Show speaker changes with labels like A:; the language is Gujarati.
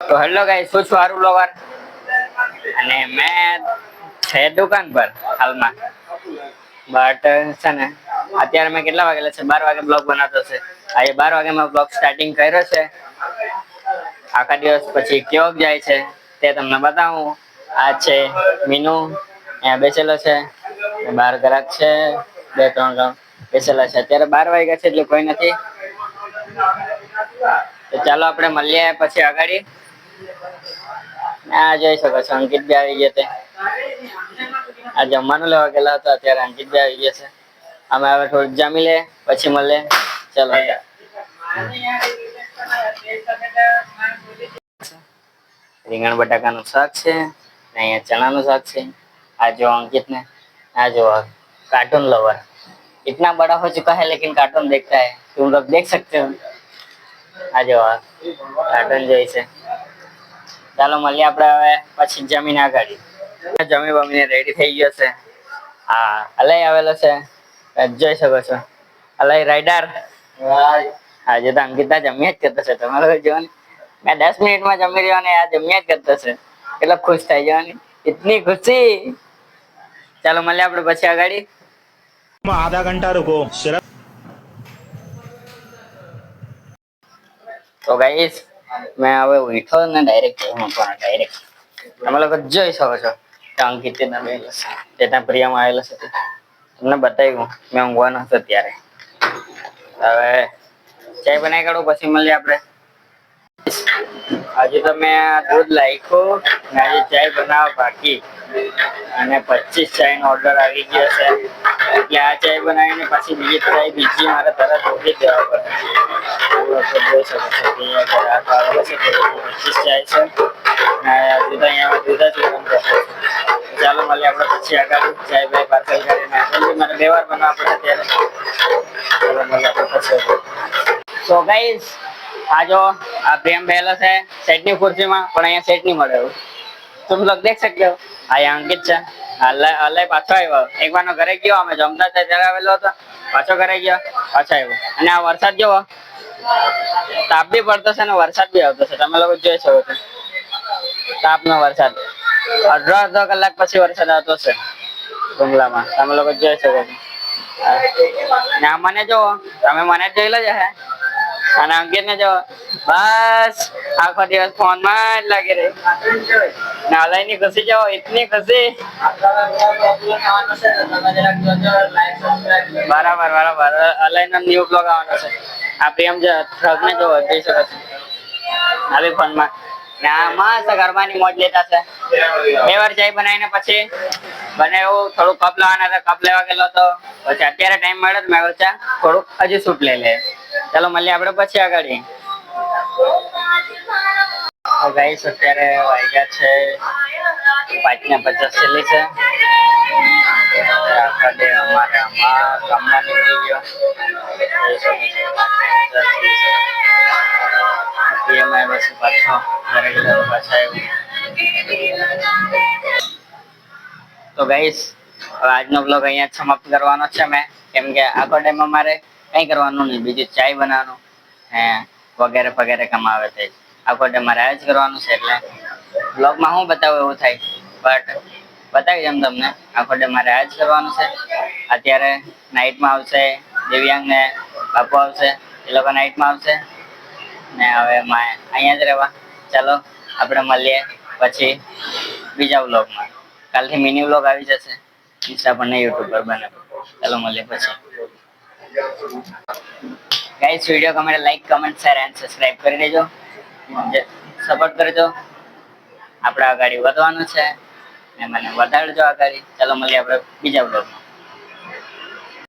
A: તો હેલો ગાઈસ, હું છું આરુ બ્લોગર અને મેં છે દુકાન પર હાલમાં. બટ છે ને અત્યારે મેં કેટલા વાગેલા છે, 12 વાગે બ્લોગ બનાવતો છે. આજે 12 વાગે મેં બ્લોગ સ્ટાર્ટિંગ કર્યો છે. આખા દિવસ પછી કેવો જાય છે તે તમને બતાવું. આ છે મીનુ, અહીંયા બેસેલો છે. બાર ગ્રાહક છે, 2-3 જણ બેસેલા છે. અત્યારે 12 વાગ્યા છે એટલે કોઈ નથી. તો ચાલો આપણે મળીએ પછી આગાડી. આ જોઈ શકો છો અંકિત બી આવી ગયા છે. આ જમવાનું લેવા ગયેલા હતા, અત્યારે અંકિત બી આવી ગયા છે. અમે હવે થોડુંક જમી લે પછી મળે. ચલો રીંગણ બટાકાનું શાક છે, અહીંયા ચણાનું શાક છે. આ જો अंकित ने, आ जो कार्टून लवर इतना बड़ा हो चुका है लेकिन कार्टून देखता है, तुम लोग देख सकते हो. आ जो कार्टून જોઈ છે. ચાલો મળીએ આપણે હવે પછી જમીને આગાડી. જમી બમીને રેડી થઈ ગયો છે. હા, અલય આવેલો છે, જોઈ શકો છો. અલય રાઈડર. આજે તો અંકિતા જમ્યા જ કરતો છે. તમે લોકો જોવો ને, મેં 10 મિનિટમાં જમી રહ્યો ને આ જમ્યા જ કરતો છે. કેટલો ખુશ થઈ જવાની, ઇતની ખુશી. ચાલો મળીએ આપણે પછી આગાડી.
B: आधा घंटा रुको सिर्फ.
A: તો ગાઈસ, મેં હવે ઉઠો ને ડાયરેક્ટ ડાયરેક્ટ તમે લોકો જોઈ શકો છો કે અંકિત ત્યાં બેઠેલો છે, તે ત્યાં પ્રિયામાં આવેલો છે. તમને બતાવ્યું મેં ઊંઘવાનો હતો ત્યારે. હવે ચાય બનાવી કાઢું પછી મળીએ આપણે. હજુ તો મેં દૂધ લાખ્યું ને હજી ચાય બનાવવા બાકી, અને 25 ચાય નો ઓર્ડર આવી ગયો છે. એટલે આ ચાય બનાવીને પછી બીજી ચાય મારે તરત મૂકી દેવા પડે. જોઈ શકો છો કે અહીંયા આવેલો છે 25 ચાય છે ને હજુ તો અહીંયા દૂધ જ ગરમ થશે. ચાલો મળીએ આપણે પછી આગળ ચાય બાય પાર્સલ કરીને. મારે 2 વાર બનાવવા પડે ત્યારે. ચાલો મળીએ આપણે પછી. તો ગાઈસ, આ જો આ પ્રેમ બેહેલો છે સેટની ખુરશીમાં, પણ અહીંયા સેટ નહીં મળે. तुम लोग देख सकते हो. આ અંકિત છે. અલય પાછો આવ્યો. એક વાર ઘરે ગયો, અમે જમતા હતા ત્યારે આવેલો હતો, પાછો ઘરે ગયો, પાછો આવ્યો. અને આ વરસાદ જોવો, તાપ બી પડતો છે ને વરસાદ બી આવતો છે. તમે લોકો જોઈ શકો છો તાપનો વરસાદ. અડધો કલાક પછી વરસાદ આવતો છે ડુંગલામાં. તમે લોકો જોઈ શકો છો. ને મને જોવો, તમે મને જોઈ લેજો હે. અને અંકિત ને જો બસ આખો દિવસ ફોન માં જ લાગી રહી. ને અલય ની ખુશી જો, ઇતની ખુશી. બરાબર બરાબર. અલય નો ન્યુ બ્લોગ આવવાનો છે. આ પ્રેમ જો ટ્રક ને જો જોઈ શકો છો આવી ફોન માં. ને આ મસ્ત ગરબાની મોજ લેતા છે. 2 વાર ચાય બનાવીને પછી બને એવું થોડું કપ લેવાના હતા, કપ લેવા ગયેલો તો પછી અત્યારે ટાઈમ મળ્યો તો મેં ચા થોડુંક હજી શૂટ લઈ લે. ચાલો મળીએ આપણે પછી આગાડી. ગાઈસ, અત્યારે વાગ્યા છે 5:50 છેલ્લી છે. આખા ડે અમારે આમાં કામમાં નીકળી ગયો. પાછો ઘરે ગયેલો પાછા આવ્યો. તો ગાઈસ, આજનો બ્લોગ અહીંયા સમાપ્ત કરવાનો છે મેં, કેમ કે આખો ટાઈમ અમારે કઈ કરવાનું નહીં, બીજું ચાય બનાવવાનું વગેરે વગેરે કામ આવે છે. આખો ટાઈમ મારે આ જ કરવાનું છે. એટલે બ્લોગમાં હું બતાવું એવું થાય, બટ બતાવી દઉં તમને. આખો ટાઈમ મારે આ જ કરવાનું છે. અત્યારે નાઇટમાં આવશે દિવ્યાંગ ને બાપુ આવશે, એ લોકો નાઇટમાં આવશે ને હવે અહીંયા જ રહેવા. ચાલો આપણે મળીએ પછી બીજા વ્લોગમાં. કાલથી મિની વ્લોગ આવી જશે ઇન્સ્ટા પર ને યુટ્યુબ પર બને. ચાલો મળીએ પછી. ગાઈસ, વિડિયો ગમે તો like, comment, share and subscribe કરી દેજો. સપોર્ટ કરજો. આપણે આગળ વધવાનું છે ને મને વધારજો આગળ. ચાલો મળીએ આપણે બીજા વ્લોગમાં.